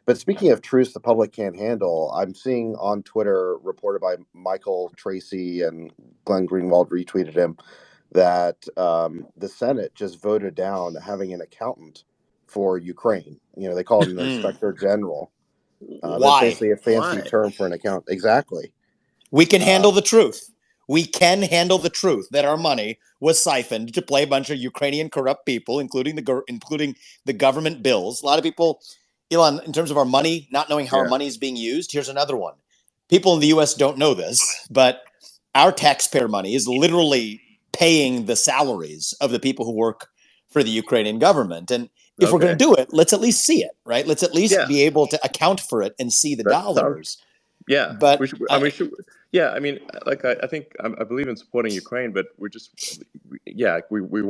But speaking of truths the public can't handle, I'm seeing on Twitter, reported by Michael Tracy and Glenn Greenwald retweeted him, that the Senate just voted down having an accountant for Ukraine. They call it an inspector general. That's Why? basically a fancy term for an accountant. Exactly. We can handle the truth. We can handle the truth that our money was siphoned to play a bunch of Ukrainian corrupt people, including the government bills. A lot of people, Elon, in terms of our money, not knowing how our money is being used. Here's another one. People in the U.S. don't know this, but our taxpayer money is literally paying the salaries of the people who work for the Ukrainian government. And if we're going to do it, let's at least see it, right? Let's at least be able to account for it and see the dollars. But we should. Yeah, I mean, like I think I believe in supporting Ukraine, but we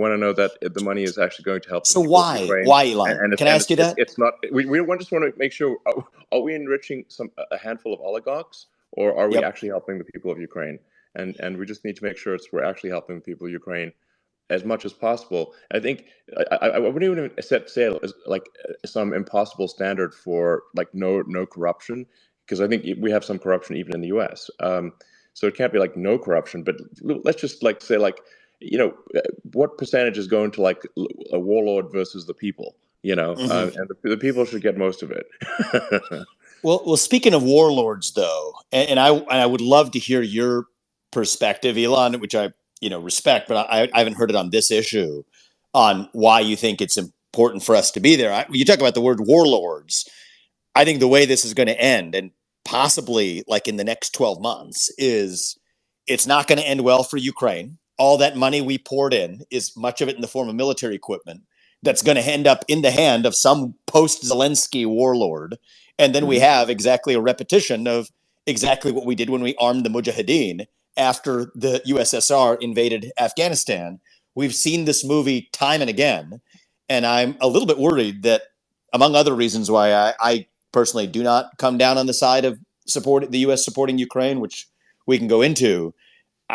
want to know that the money is actually going to help. So why, Elon? Can I ask you that? It's not. We just want to make sure: are we enriching a handful of oligarchs, or are we actually helping the people of Ukraine? And we just need to make sure we're actually helping the people of Ukraine as much as possible. I think I wouldn't even say like some impossible standard for like no corruption. Because I think we have some corruption even in the U.S. So it can't be like no corruption, but let's just like say like, what percentage is going to like a warlord versus the people, and the people should get most of it. Well, speaking of warlords, though, and I would love to hear your perspective, Elon, which I respect, but I haven't heard it on this issue, on why you think it's important for us to be there. You talk about the word warlords. I think the way this is going to end, and possibly like in the next 12 months, is it's not going to end well for Ukraine. All that money we poured in, is much of it in the form of military equipment, that's going to end up in the hand of some post-Zelensky warlord. And then we have exactly a repetition of exactly what we did when we armed the Mujahideen after the USSR invaded Afghanistan. We've seen this movie time and again. And I'm a little bit worried that, among other reasons why I personally do not come down on the side of the U.S. supporting Ukraine, which we can go into,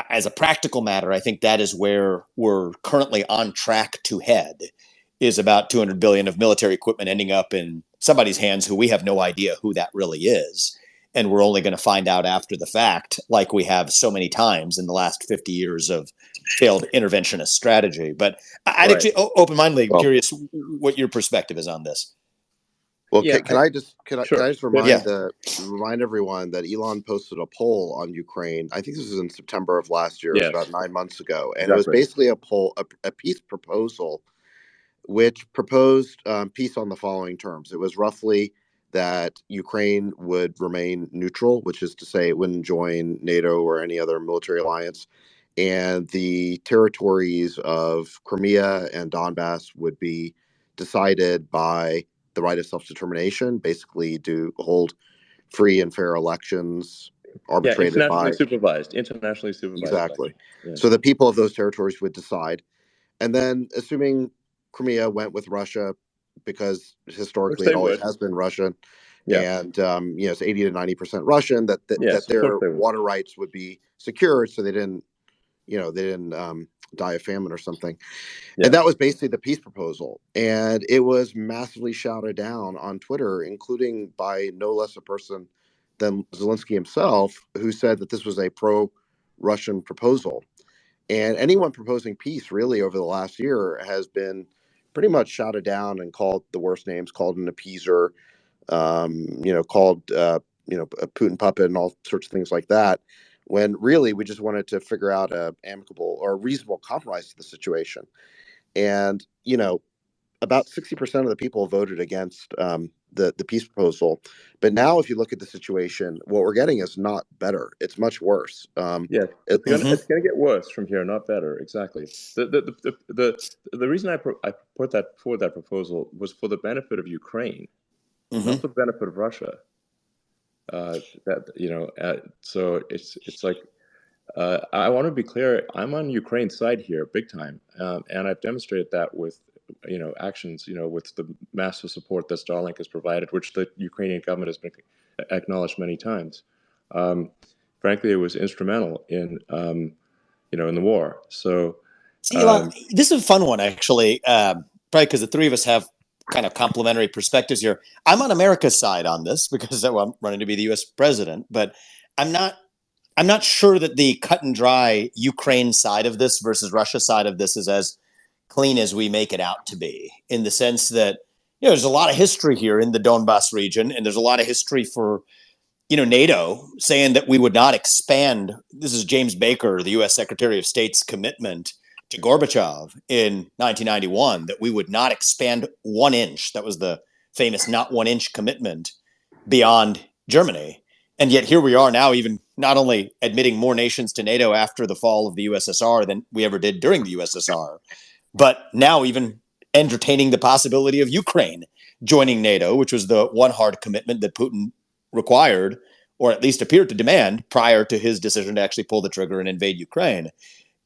as a practical matter, I think that is where we're currently on track to head, is about $200 billion of military equipment ending up in somebody's hands who we have no idea who that really is. And we're only going to find out after the fact, like we have so many times in the last 50 years of failed interventionist strategy. But I'd actually open-mindedly curious what your perspective is on this. Well, can I just remind everyone that Elon posted a poll on Ukraine. I think this was in September of last year. It was about 9 months ago, and it was basically a peace proposal, which proposed peace on the following terms. It was roughly that Ukraine would remain neutral, which is to say it wouldn't join NATO or any other military alliance, and the territories of Crimea and Donbass would be decided by the right of self-determination, basically to hold free and fair elections, arbitrated internationally supervised. Exactly. Yeah. So the people of those territories would decide. And then, assuming Crimea went with Russia, because historically it always has been Russian, and it's 80 to 90% Russian, that their water rights would be secured, so they didn't die of famine or something. And that was basically the peace proposal. And it was massively shouted down on Twitter, including by no less a person than Zelensky himself, who said that this was a pro-Russian proposal. And anyone proposing peace really over the last year has been pretty much shouted down and called the worst names, called an appeaser, called a Putin puppet and all sorts of things like that, when really we just wanted to figure out a amicable or a reasonable compromise to the situation. And, about 60% of the people voted against the peace proposal. But now if you look at the situation, what we're getting is not better. It's much worse. It's going to get worse from here, not better. Exactly. The reason I put that forward, that proposal, was for the benefit of Ukraine, not for the benefit of Russia. So it's like, I want to be clear. I'm on Ukraine's side here, big time, and I've demonstrated that with, actions, with the massive support that Starlink has provided, which the Ukrainian government has been acknowledged many times. Frankly, it was instrumental in, in the war. So, Elon, this is a fun one, actually. Probably because the three of us have kind of complementary perspectives here. I'm on America's side on this because I'm running to be the U.S. president, but I'm not. I'm not sure that the cut and dry Ukraine side of this versus Russia side of this is as clean as we make it out to be, in the sense that there's a lot of history here in the Donbass region, and there's a lot of history for NATO saying that we would not expand. This is James Baker, the U.S. Secretary of State's commitment to Gorbachev in 1991, that we would not expand 1 inch. That was the famous not 1 inch commitment beyond Germany. And yet here we are now, even not only admitting more nations to NATO after the fall of the USSR than we ever did during the USSR, but now even entertaining the possibility of Ukraine joining NATO, which was the one hard commitment that Putin required, or at least appeared to demand, prior to his decision to actually pull the trigger and invade Ukraine.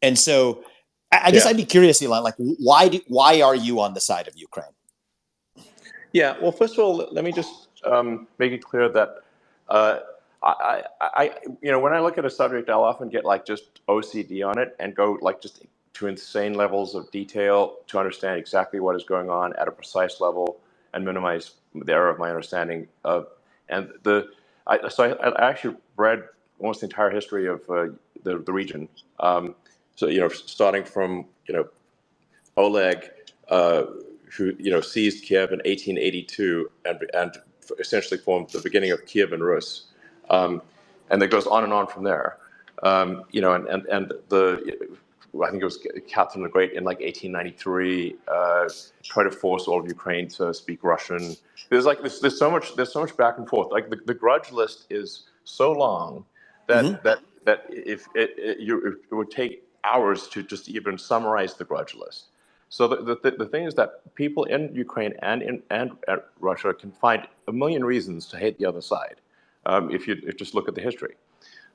And so I guess I'd be curious, Elon, like why are you on the side of Ukraine? Yeah, well, first of all, let me just make it clear that when I look at a subject, I'll often get like just OCD on it and go like just to insane levels of detail to understand exactly what is going on at a precise level and minimize the error of my understanding of. And I actually read almost the entire history of the region. So starting from Oleg, who seized Kiev in 1882 and essentially formed the beginning of Kievan Rus, and it goes on and on from there. And I think it was Catherine the Great in like 1893 tried to force all of Ukraine to speak Russian. There's so much back and forth. Like the grudge list is so long that if it would take hours to just even summarize the grudge list. So the thing is that people in Ukraine and Russia can find a million reasons to hate the other side, if you just look at the history.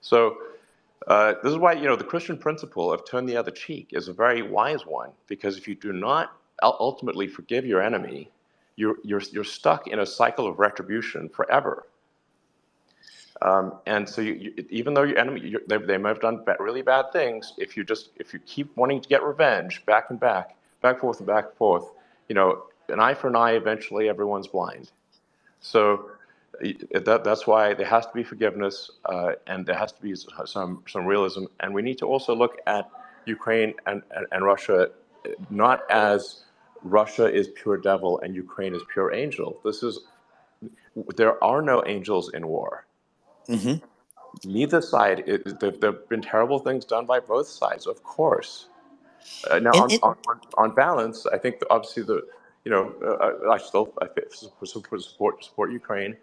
So this is why the Christian principle of turn the other cheek is a very wise one, because if you do not ultimately forgive your enemy, you're stuck in a cycle of retribution forever. And so even though your enemy, they might have done really bad things, if you keep wanting to get revenge back and back forth and back and forth, an eye for an eye, eventually everyone's blind. So that's why there has to be forgiveness, and there has to be some realism. And we need to also look at Ukraine and Russia not as Russia is pure devil and Ukraine is pure angel. There are no angels in war. Mm-hmm. Neither side. There have been terrible things done by both sides, of course. Now, on balance, I think obviously I still support Ukraine,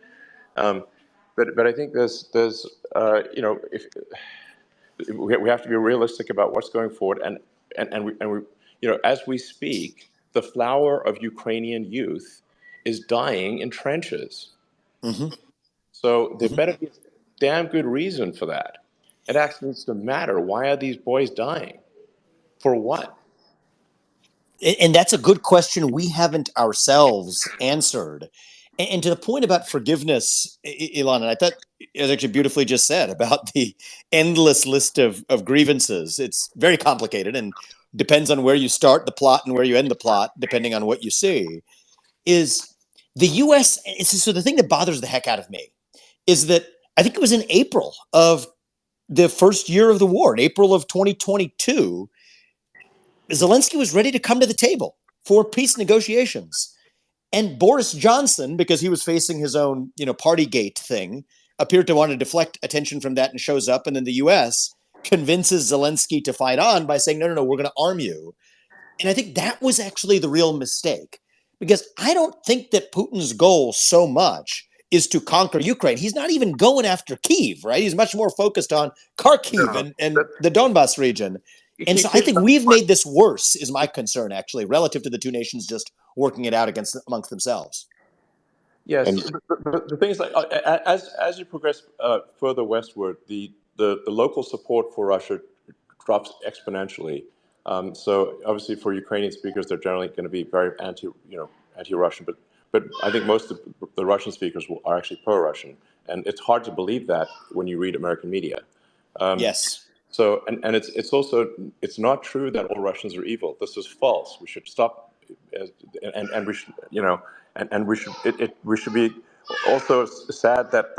but I think there's if we have to be realistic about what's going forward, and we as we speak, the flower of Ukrainian youth is dying in trenches. Mm-hmm. So there better be a damn good reason for that. It actually needs to matter. Why are these boys dying? For what? And that's a good question we haven't ourselves answered. And to the point about forgiveness, Elon, and I thought it was actually beautifully just said about the endless list of grievances. It's very complicated and depends on where you start the plot and where you end the plot, depending on what you see. Is the U.S. So the thing that bothers the heck out of me is that I think it was in April of the first year of the war, in April of 2022, Zelensky was ready to come to the table for peace negotiations. And Boris Johnson, because he was facing his own, Partygate thing, appeared to want to deflect attention from that and shows up. And then the US convinces Zelensky to fight on by saying, no, we're going to arm you. And I think that was actually the real mistake, because I don't think that Putin's goal so much is to conquer Ukraine. He's not even going after Kyiv, right? He's much more focused on Kharkiv and the Donbass region. And so I think we've made this worse, is my concern, actually, relative to the two nations just working it out amongst themselves. Yes, the thing is, like, as you progress further westward, the local support for Russia drops exponentially. So obviously, for Ukrainian speakers, they're generally going to be very anti-Russian, but I think most of the Russian speakers are actually pro-Russian, and it's hard to believe that when you read American media. Yes. So, and it's not true that all Russians are evil. This is false. We should stop and we should, and we should we should be also sad that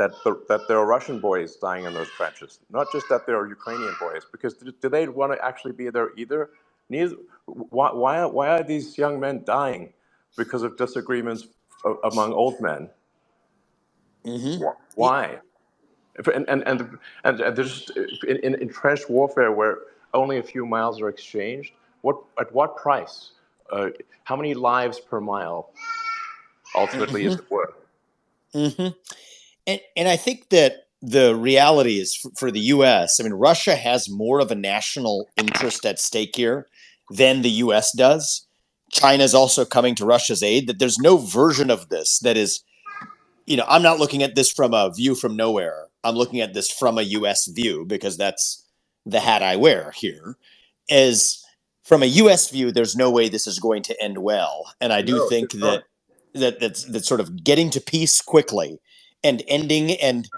there are Russian boys dying in those trenches, not just that there are Ukrainian boys, because do they want to actually be there either? Neither. Why are these young men dying because of disagreements among old men? Mm-hmm. Why? And there's in trench warfare where only a few miles are exchanged. At what price? How many lives per mile ultimately is it worth? Mm-hmm. And I think that the reality is for the U.S., I mean, Russia has more of a national interest at stake here than the U.S. does. China is also coming to Russia's aid. That there's no version of this that is, I'm not looking at this from a view from nowhere. I'm looking at this from a U.S. view because that's the hat I wear here. As from a U.S. view, there's no way this is going to end well, and I do No, think it's not. that's sort of getting to peace quickly and ending and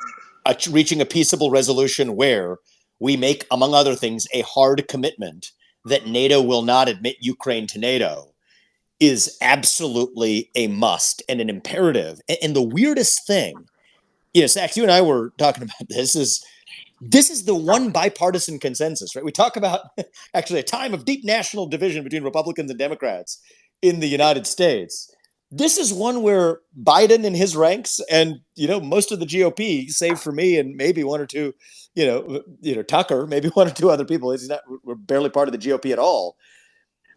reaching a peaceable resolution where we make, among other things, a hard commitment that NATO will not admit Ukraine to NATO is absolutely a must and an imperative. And the weirdest thing, Sax, you and I were talking about this is the one bipartisan consensus, right? We talk about actually a time of deep national division between Republicans and Democrats in the United States. This is one where Biden and his ranks, and most of the GOP, save for me and maybe one or two, Tucker, maybe one or two other people. We're barely part of the GOP at all.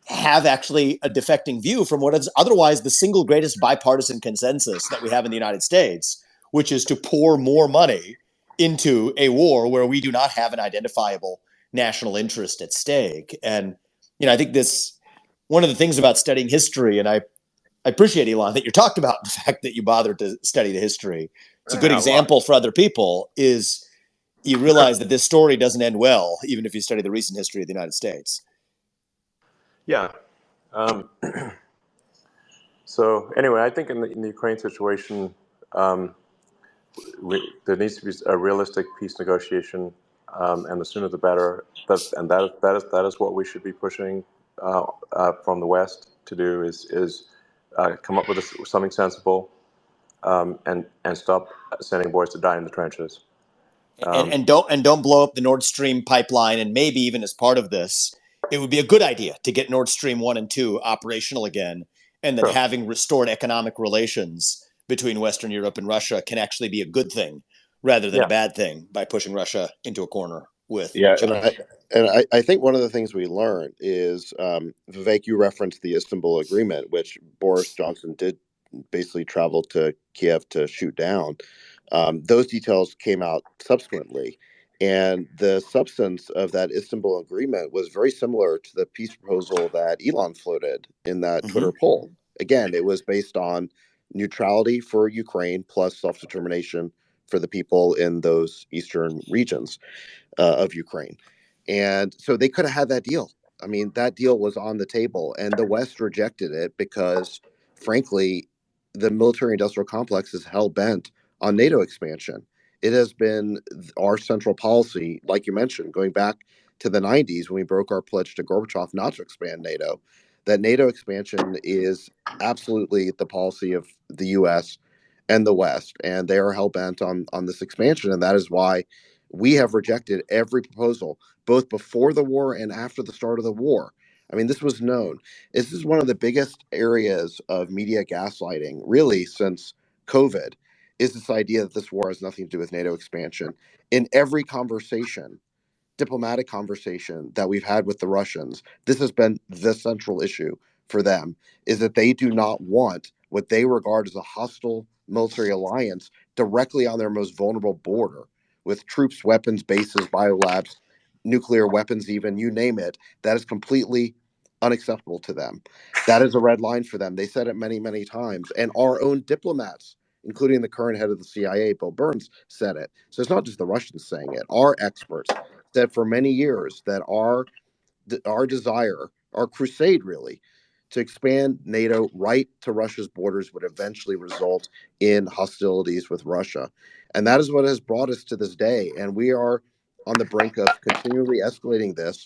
Have actually a defecting view from what is otherwise the single greatest bipartisan consensus that we have in the United States, which is to pour more money into a war where we do not have an identifiable national interest at stake. And, I think this, one of the things about studying history, and I appreciate, Elon, that you talked about the fact that you bothered to study the history. It's a good example for other people is you realize that this story doesn't end well, even if you study the recent history of the United States. Yeah. So anyway, I think in the Ukraine situation, there needs to be a realistic peace negotiation, and the sooner the better. That is what we should be pushing from the West to do is come up with something sensible, and stop sending boys to die in the trenches. And don't blow up the Nord Stream pipeline. And maybe even as part of this, it would be a good idea to get Nord Stream 1 and 2 operational again, and that Sure. having restored economic relations between Western Europe and Russia can actually be a good thing rather than a bad thing by pushing Russia into a corner with China. I think one of the things we learned is, Vivek, you referenced the Istanbul Agreement, which Boris Johnson did basically travel to Kiev to shoot down. Those details came out subsequently, and the substance of that Istanbul Agreement was very similar to the peace proposal that Elon floated in that Twitter poll. Again, it was based on neutrality for Ukraine plus self-determination for the people in those eastern regions of Ukraine. And so they could have had that deal. I mean, that deal was on the table, and the West rejected it because, frankly, the military industrial complex is hell bent on NATO expansion. It has been our central policy, like you mentioned, going back to the 90s when we broke our pledge to Gorbachev not to expand NATO. That NATO expansion is absolutely the policy of the US and the West, and they are hell bent on this expansion. And that is why we have rejected every proposal, both before the war and after the start of the war. I mean, this was known. This is one of the biggest areas of media gaslighting, really, since COVID, is this idea that this war has nothing to do with NATO expansion. In every conversation, diplomatic conversation that we've had with the Russians, this has been the central issue for them, is that they do not want what they regard as a hostile military alliance directly on their most vulnerable border with troops, weapons, bases, biolabs, nuclear weapons, even, you name it. That is completely unacceptable to them. That is a red line for them. They said it many, many times. And our own diplomats, including the current head of the CIA, Bill Burns, said it. So it's not just the Russians saying it. Our experts said for many years that our desire, our crusade really, to expand NATO right to Russia's borders would eventually result in hostilities with Russia. And that is what has brought us to this day. And we are on the brink of continually escalating this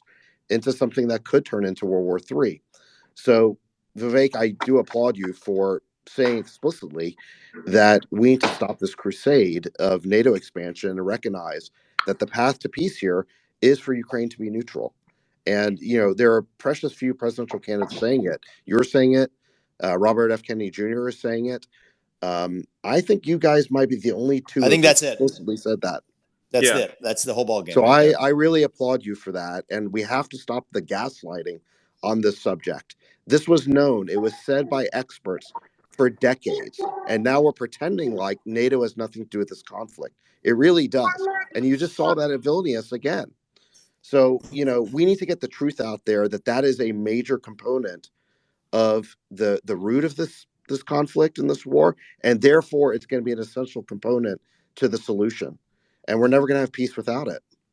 into something that could turn into World War III. So Vivek, I do applaud you for saying explicitly that we need to stop this crusade of NATO expansion and recognize that the path to peace here is for Ukraine to be neutral. And, there are precious few presidential candidates saying it. You're saying it. Robert F. Kennedy Jr. is saying it. I think you guys might be the only two I think who have that's it. explicitly said that. That's it. That's the whole ball game. So right there. I really applaud you for that. And we have to stop the gaslighting on this subject. This was known, it was said by experts for decades. And now we're pretending like NATO has nothing to do with this conflict. It really does. And you just saw that at Vilnius again. So, we need to get the truth out there that is a major component of the root of this conflict and this war, and therefore it's going to be an essential component to the solution. And we're never going to have peace without it.